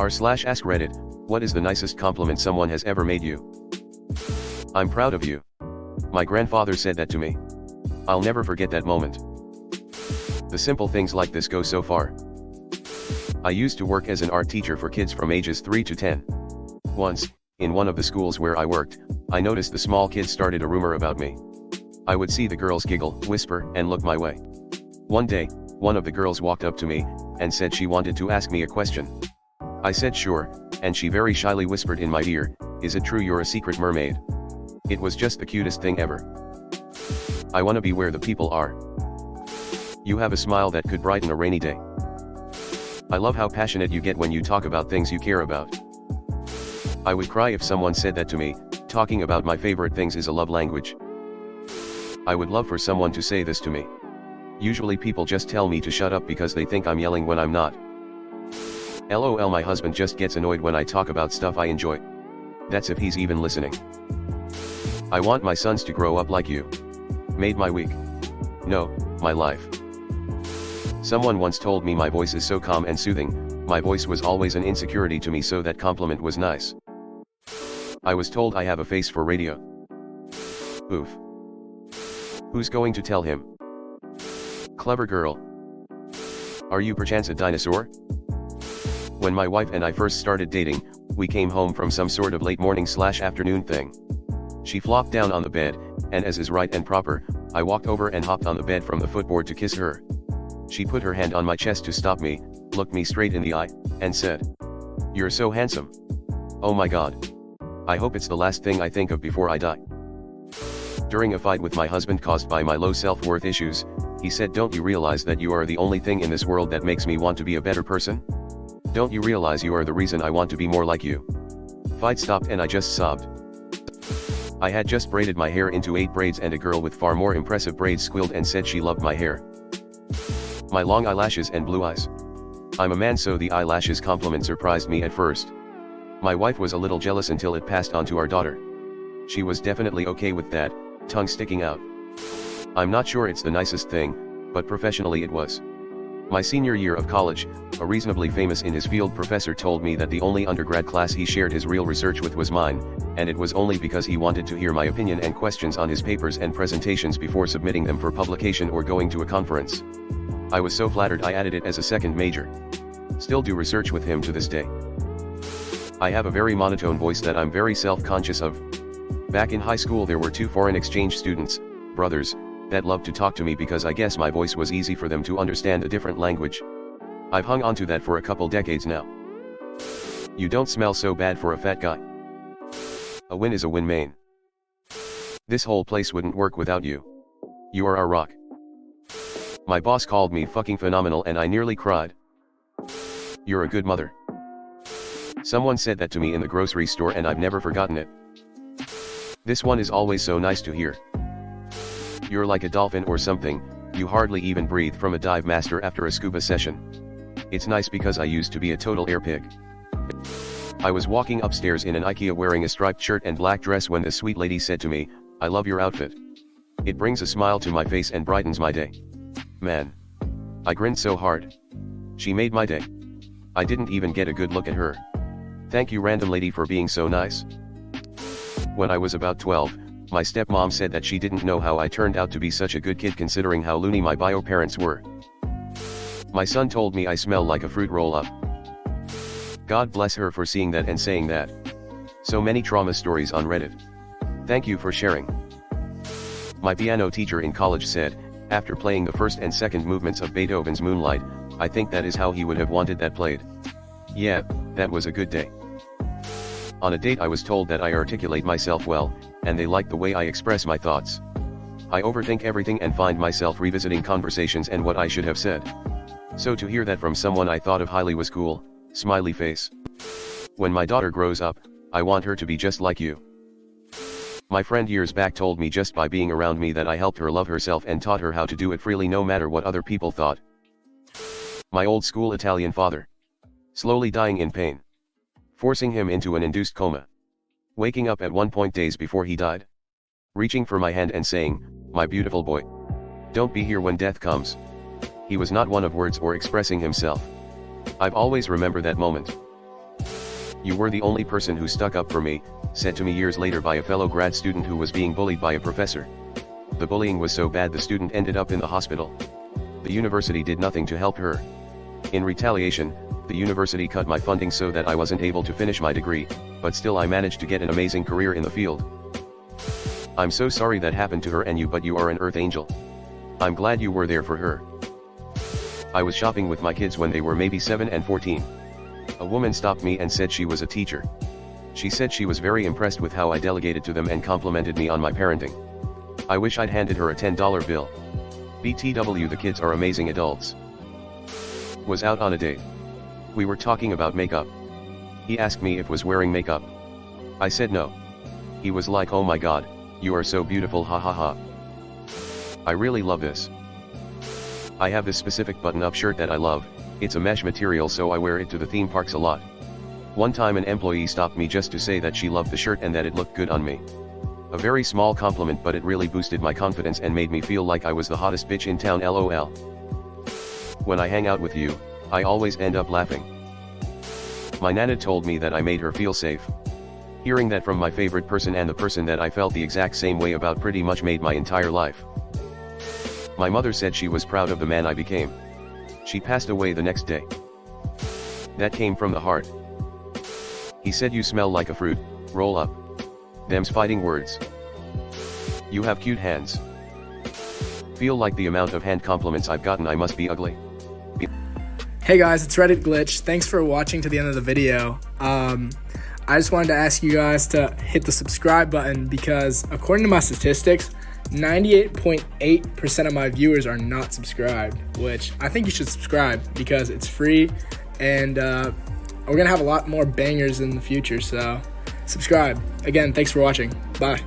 r/AskReddit, what is the nicest compliment someone has ever made you? I'm proud of you. My grandfather said that to me. I'll never forget that moment. The simple things like this go so far. I used to work as an art teacher for kids from ages 3 to 10. Once, in one of the schools where I worked, I noticed the small kids started a rumor about me. I would see the girls giggle, whisper, and look my way. One day, one of the girls walked up to me, and said she wanted to ask me a question. I said sure, and she very shyly whispered in my ear, "Is it true you're a secret mermaid?" It was just the cutest thing ever. I wanna be where the people are. You have a smile that could brighten a rainy day. I love how passionate you get when you talk about things you care about. I would cry if someone said that to me. Talking about my favorite things is a love language. I would love for someone to say this to me. Usually people just tell me to shut up because they think I'm yelling when I'm not. LOL, my husband just gets annoyed when I talk about stuff I enjoy. That's if he's even listening. I want my sons to grow up like you. Made my week. No, my life. Someone once told me my voice is so calm and soothing. My voice was always an insecurity to me, so that compliment was nice. I was told I have a face for radio. Oof. Who's going to tell him? Clever girl. Are you perchance a dinosaur? When my wife and I first started dating, we came home from some sort of late morning/afternoon thing. She flopped down on the bed, and as is right and proper, I walked over and hopped on the bed from the footboard to kiss her. She put her hand on my chest to stop me, looked me straight in the eye, and said, "You're so handsome. Oh my God. I hope it's the last thing I think of before I die." During a fight with my husband caused by my low self-worth issues, he said, "Don't you realize that you are the only thing in this world that makes me want to be a better person? Don't you realize you are the reason I want to be more like you?" Fight stopped and I just sobbed. I had just braided my hair into 8 braids, and a girl with far more impressive braids squealed and said she loved my hair. My long eyelashes and blue eyes. I'm a man, so the eyelashes compliment surprised me at first. My wife was a little jealous until it passed on to our daughter. She was definitely okay with that, tongue sticking out. I'm not sure it's the nicest thing, but professionally it was. My senior year of college, a reasonably famous in his field professor told me that the only undergrad class he shared his real research with was mine, and it was only because he wanted to hear my opinion and questions on his papers and presentations before submitting them for publication or going to a conference. I was so flattered I added it as a second major. Still do research with him to this day. I have a very monotone voice that I'm very self-conscious of. Back in high school there were 2 foreign exchange students, brothers, that loved to talk to me because I guess my voice was easy for them to understand a different language. I've hung on to that for a couple decades now. You don't smell so bad for a fat guy. A win is a win, main. This whole place wouldn't work without you. You are our rock. My boss called me fucking phenomenal and I nearly cried. You're a good mother. Someone said that to me in the grocery store and I've never forgotten it. This one is always so nice to hear. You're like a dolphin or something, you hardly even breathe from a dive master after a scuba session. It's nice because I used to be a total air pig. I was walking upstairs in an IKEA wearing a striped shirt and black dress when the sweet lady said to me, "I love your outfit. It brings a smile to my face and brightens my day." Man. I grinned so hard. She made my day. I didn't even get a good look at her. Thank you, random lady, for being so nice. When I was about 12, my stepmom said that she didn't know how I turned out to be such a good kid considering how loony my bio parents were. My son told me I smell like a fruit roll-up. God bless her for seeing that and saying that. So many trauma stories on Reddit. Thank you for sharing. My piano teacher in college said, after playing the first and second movements of Beethoven's Moonlight, "I think that is how he would have wanted that played." Yeah, that was a good day. On a date I was told that I articulate myself well, and they like the way I express my thoughts. I overthink everything and find myself revisiting conversations and what I should have said. So to hear that from someone I thought of highly was cool, smiley face. When my daughter grows up, I want her to be just like you. My friend years back told me just by being around me that I helped her love herself and taught her how to do it freely no matter what other people thought. My old school Italian father. Slowly dying in pain. Forcing him into an induced coma. Waking up at one point days before he died. Reaching for my hand and saying, "My beautiful boy. Don't be here when death comes." He was not one of words or expressing himself. I've always remembered that moment. You were the only person who stuck up for me, said to me years later by a fellow grad student who was being bullied by a professor. The bullying was so bad the student ended up in the hospital. The university did nothing to help her. In retaliation, the university cut my funding so that I wasn't able to finish my degree, but still I managed to get an amazing career in the field. I'm so sorry that happened to her and you, but you are an earth angel. I'm glad you were there for her. I was shopping with my kids when they were maybe 7 and 14. A woman stopped me and said she was a teacher. She said she was very impressed with how I delegated to them and complimented me on my parenting. I wish I'd handed her a $10 bill. BTW, the kids are amazing adults. Was out on a date. We were talking about makeup. He asked me if was wearing makeup. I said no. He was like, oh my god, you are so beautiful, ha ha ha. I really love this. I have this specific button-up shirt that I love. It's a mesh material, so I wear it to the theme parks a lot. One time an employee stopped me just to say that she loved the shirt and that it looked good on me. A very small compliment, but it really boosted my confidence and made me feel like I was the hottest bitch in town, lol. When I hang out with you, I always end up laughing. My nana told me that I made her feel safe. Hearing that from my favorite person and the person that I felt the exact same way about pretty much made my entire life. My mother said she was proud of the man I became. She passed away the next day. That came from the heart. He said, you smell like a fruit, roll up. Them's fighting words. You have cute hands. Feel like the amount of hand compliments I've gotten, I must be ugly. Hey guys, it's Reddit Glitch. Thanks for watching to the end of the video. I just wanted to ask you guys to hit the subscribe button because according to my statistics, 98.8% of my viewers are not subscribed, which I think you should subscribe because it's free and we're going to have a lot more bangers in the future, so subscribe. Again, thanks for watching. Bye.